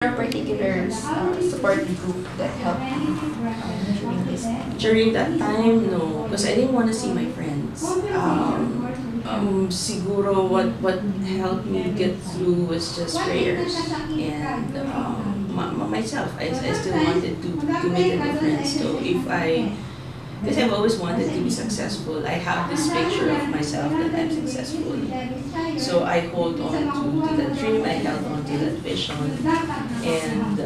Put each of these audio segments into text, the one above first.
there a particular support group that helped you during this time? During that time, no, because I didn't want to see my friends. Siguro what helped me get through was just prayers and myself. I still wanted to make a difference. So because I've always wanted to be successful, I have this picture of myself that I'm successful. So I hold on to that dream, I held on to that vision, and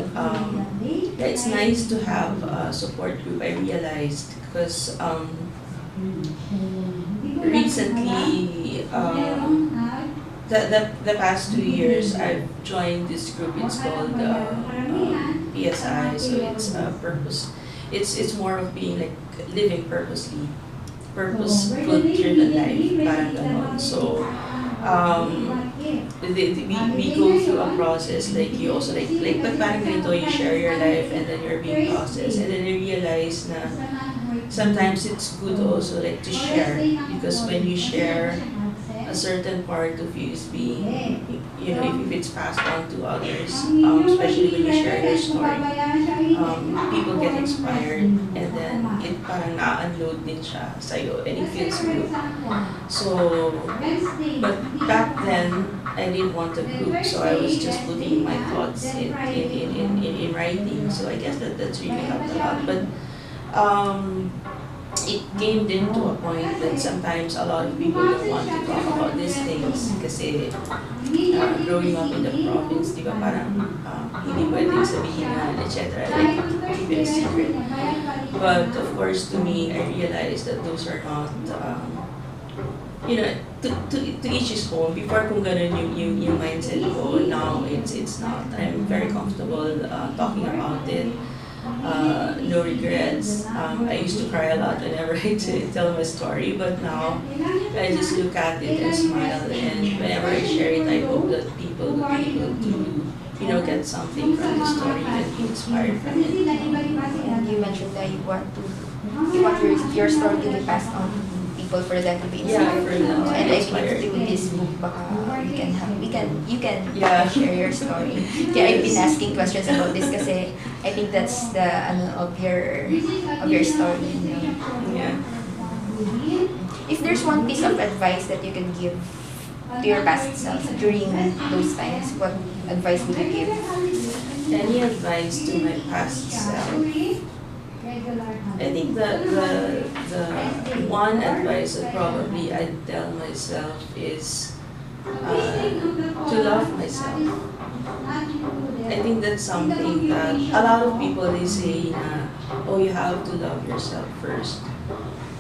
yeah, it's nice to have a support group. I realized because recently, the past 2 years, I've joined this group. It's called PSI. So it's purpose. It's more of being like living purposely, purposeful driven life. Parang ganon. So we go through a process like you also like but parang ganito, you share your life and then you're being processed, and then you realize na sometimes it's good also like to share, because when you share, a certain part of you is being, if it's passed on to others, especially when you share your story, people get inspired, and then it parang na-unload din siya sa'yo, and it feels good. So, but back then, I didn't want a group, so I was just putting my thoughts in writing, so I guess that's really helped a lot. But it came then to a point that sometimes a lot of people don't want to talk about these things kasi growing up in the province, di ba parang hindi pwedeng sabihin na, etc. Like, keep it a secret. But of course, to me, I realized that those are not, to each his own. Before kung ganun yung mindset ko, now it's not. I'm very comfortable talking about it. No regrets. I used to cry a lot whenever I tell my story, but now I just look at it and smile. And whenever I share it, I hope that people will be able to, get something from the story and be inspired from it. And you mentioned that you want your story to be passed on to people for them to be inspired. Yeah, for them to and be I inspired. think through this book, baka you can Yeah. share your story. Yeah, I've been asking questions about this kasi I think that's the of your story. Yeah. If there's one piece of advice that you can give to your past self during those times, what advice would you give? Any advice to my past self? I think the one advice that probably I'd tell myself is to love myself. I think that's something that a lot of people, they say na, oh, you have to love yourself first.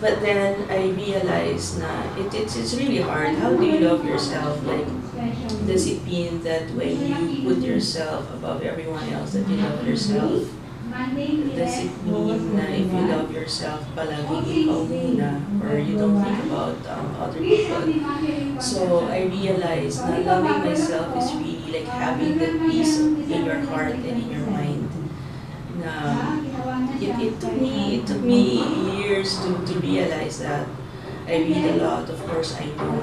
But then I realized na it's really hard. How do you love yourself? Like, does it mean that when you put yourself above everyone else that you love yourself? Does it mean na if you love yourself, palaging ikaw muna, or you don't think about other people? So I realized na loving myself is really like having that peace in your heart and in your mind. Na it took me years to realize that. I read a lot, of course I know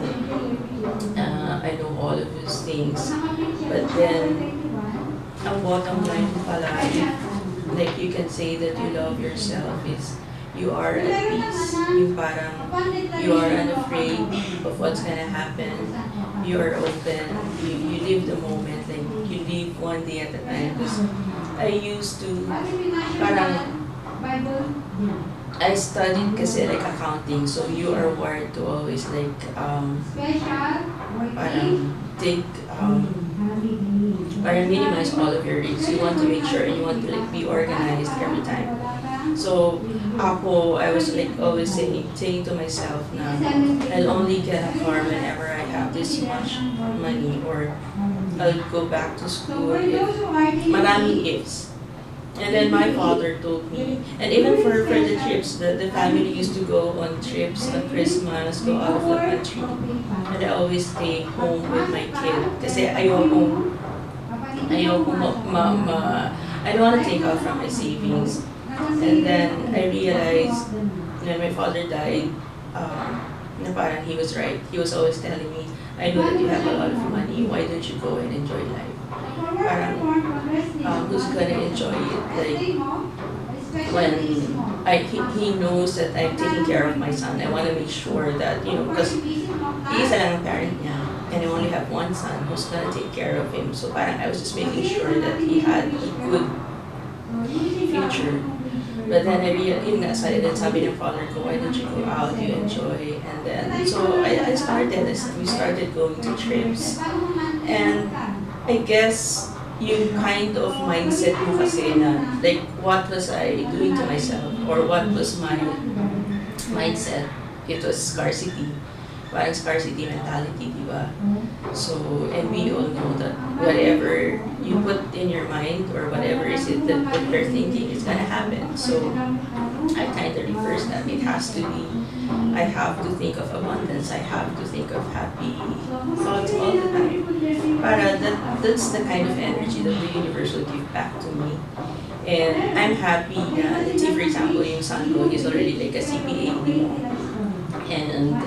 all of these things, but then ang bottom line pala, like you can say that you love yourself is you are at peace. You are unafraid of what's gonna happen. You are open. You live the moment. Like you live one day at a time. Because I used to I studied kasi like accounting, so you are wired to always like take minimize all of your risks. You want to make sure and you want to like be organized every time. So I was like always saying to myself na I'll only get a car whenever I have this much money, or I'll go back to school if maraming ifs. And then my father told me, and even for the trips, the family used to go on trips on Christmas, go out of the country. And I always stay home with my kid. Kasi I don't want to take out from my savings. And then I realized when my father died, na parang he was right. He was always telling me, I know that you have a lot of money, why don't you go and enjoy life? parang who's gonna enjoy it. Like when he knows that I'm taking care of my son, I want to make sure that, you know, because isa lang ang parent niya, and I only have one son who's gonna take care of him. So parang I was just making sure that he had a good future. But then I realized, yun nga, sabi ng father ko, why don't you go out, you enjoy, and then, so I started, we started going to trips, and I guess, yung kind of mindset mo kasi na, like, what was I doing to myself, or what was my mindset, it was scarcity. Parang scarcity mentality, di ba? So, and we all know that whatever you put in your mind or whatever is it that you're thinking is gonna happen. So, I kind of reverse that. It has to be, I have to think of abundance. I have to think of happy thoughts all the time. Para that's the kind of energy that the universe will give back to me. And I'm happy na, let's say for example, yung son ko is already like a CPA. And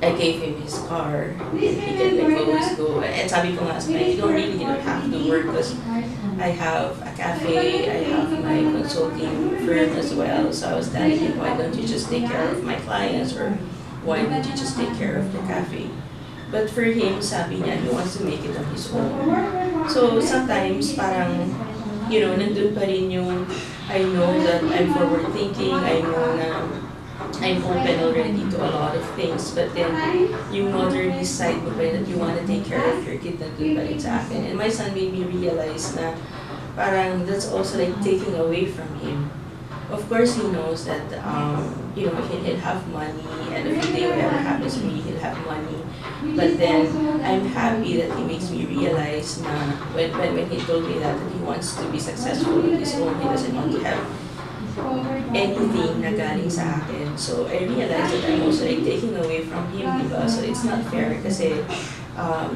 I gave him his car. He can like always go. And sabi ko nga sa kanya, you don't really have to work because I have a cafe, I have my consulting firm as well. So I was telling him, why don't you just take care of my clients, or why don't you just take care of the cafe? But for him, sabi niya, he wants to make it on his own. So sometimes parang, you know, nandun pa rin yung, I know that I'm forward thinking, I know na I'm open already to a lot of things, but then yung motherly side mo pa rin that you want to take care of your kid, nandun pa rin sa akin. And my son made me realize na parang that's also like taking away from him. Of course, he knows that, you know, he'll have money, and if the day whatever happens to me, he'll have money. But then, I'm happy that he makes me realize na when he told me that he wants to be successful on his own, he doesn't want to have anything na galing sa akin. So, I realized that I'm also like taking away from him, diba? So, it's not fair kasi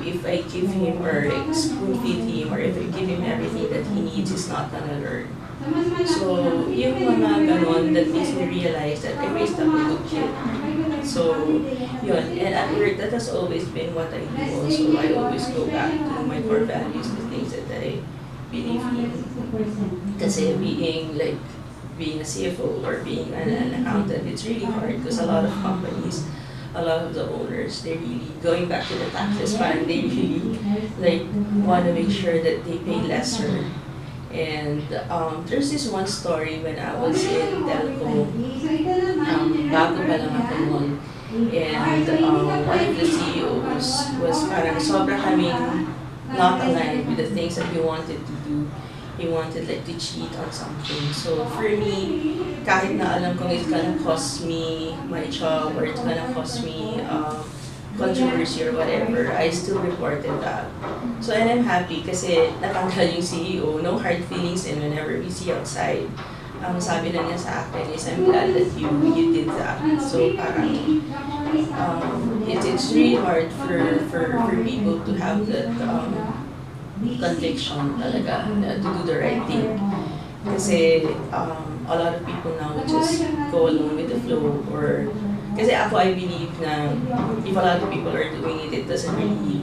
if I give him or like spoon feed him, or if I give him everything that he needs, he's not gonna learn. So, yung mga ganon that makes me realize that I raised up a good kid. So, yun. And at work, that has always been what I do also. I always go back to my core values, the things that I believe in. Kasi being a CFO or being an accountant, it's really hard because a lot of companies, a lot of the owners, they're really going back to the taxes fund. They really like want to make sure that they pay lesser. And there's this one story when I was in telco, bago pa lang ako noon. And one of the CEOs was parang sobra kaming not aligned with the things that he wanted to do. He wanted like to cheat on something. So for me, kahit na alam kong it's gonna cost me my job or it's gonna cost me controversy or whatever, I still reported that. So, and I'm happy kasi natanggal yung CEO, no hard feelings, and whenever we see outside, sabi lang niya sa akin is, I'm glad that you did that. So, parang, it's really hard for people to have that conviction talaga to do the right thing. Kasi a lot of people now would just go along with the flow, or kasi ako, I believe na if a lot of people are doing it, it doesn't really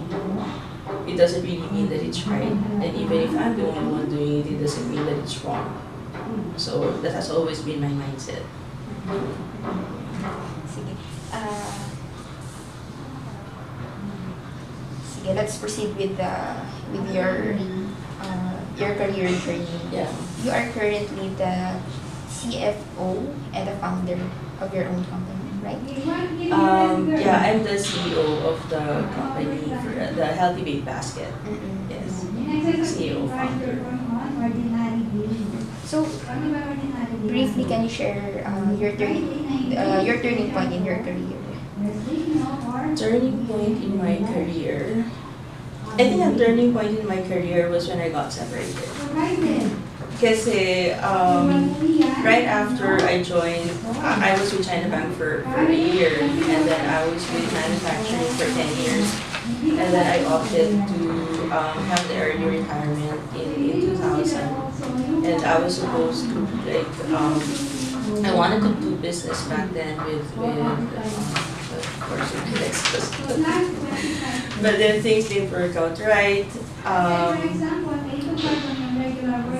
mean that it's right. And even if I'm the only one doing it, it doesn't mean that it's wrong. So that has always been my mindset. Sige. Sige, let's proceed with your career journey. Yeah. You are currently the CFO and the founder of your own company, right? Yeah, I'm the CEO of the company for the Healthy Babe Basket. Yes, CEO founder. So, briefly, can you share your turning point in your career? Turning point in my career. I think a turning point in my career was when I got separated. Kasi right after I joined, I was with China Bank for a year, and then I was with manufacturing for 10 years, and then I opted to have the early retirement in 2000. And I was supposed to like I wanted to do business back then with of course with my ex-husband. But then things didn't work out right.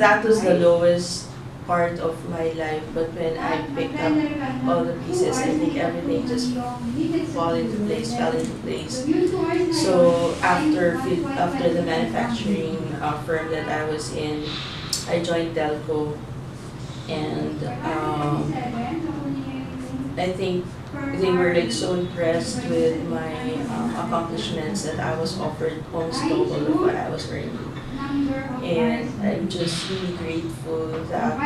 That was the lowest part of my life, but when I picked up all the pieces, I think everything just fell into place. So after the manufacturing firm that I was in, I joined Delco, and I think they were like so impressed with my accomplishments that I was offered almost double of what I was earning. And I'm just really grateful that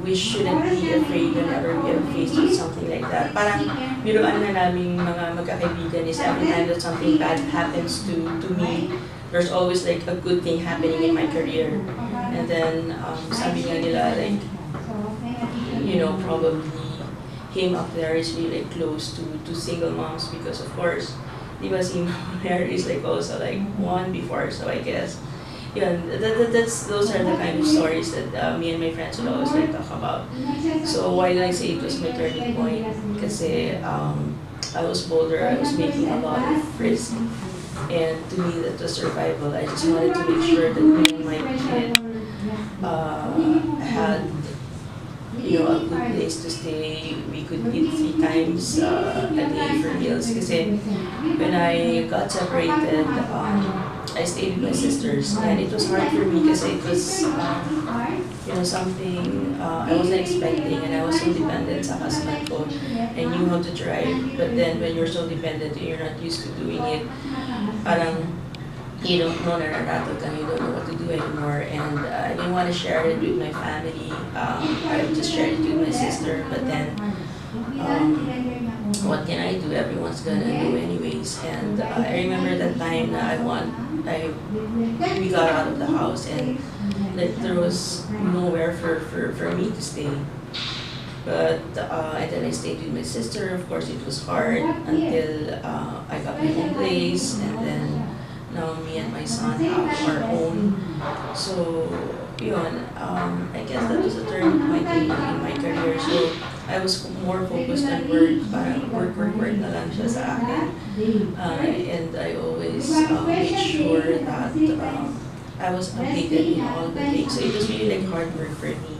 we shouldn't be afraid whenever we are faced with something like that. Parang biruan na namin mga magkakaibigan is every time that something bad happens to me, there's always like a good thing happening in my career. And then sabi nga nila like, probably him up there is really like close to single moms because of course, di ba si Mary is like also like one before, so I guess those are the kind of stories that me and my friends would always like talk about. So why did I say it was my turning point? Kasi I was bolder, I was making a lot of risk, and to me that was survival. I just wanted to make sure that me and my kid had a good place to stay. We could eat 3 times a day for meals. Kasi when I got separated, I stayed with my sisters, and it was hard for me because it was something I wasn't expecting, and I was so dependent sa husband ko. I knew how to drive, but then when you're so dependent and you're not used to doing it, parang you don't know nararatod ka, you don't know what to do anymore, and I didn't want to share it with my family. I just shared it with my sister, but then what can I do? Everyone's gonna do anyways. And I remember that time that we got out of the house, and like there was nowhere for me to stay. But and then I stayed with my sister. Of course, it was hard until I got my own place, and then now me and my son have our own. So I guess that was a turning point in my career. So I was more focused on work, parang work na lang siya sa akin. And I always made sure that I was updated in all the things. So it was really like hard work for me.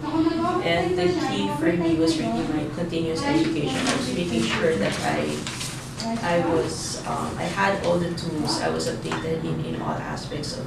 And the key for me was really my continuous education. I was making sure that I had all the tools. I was updated in all aspects of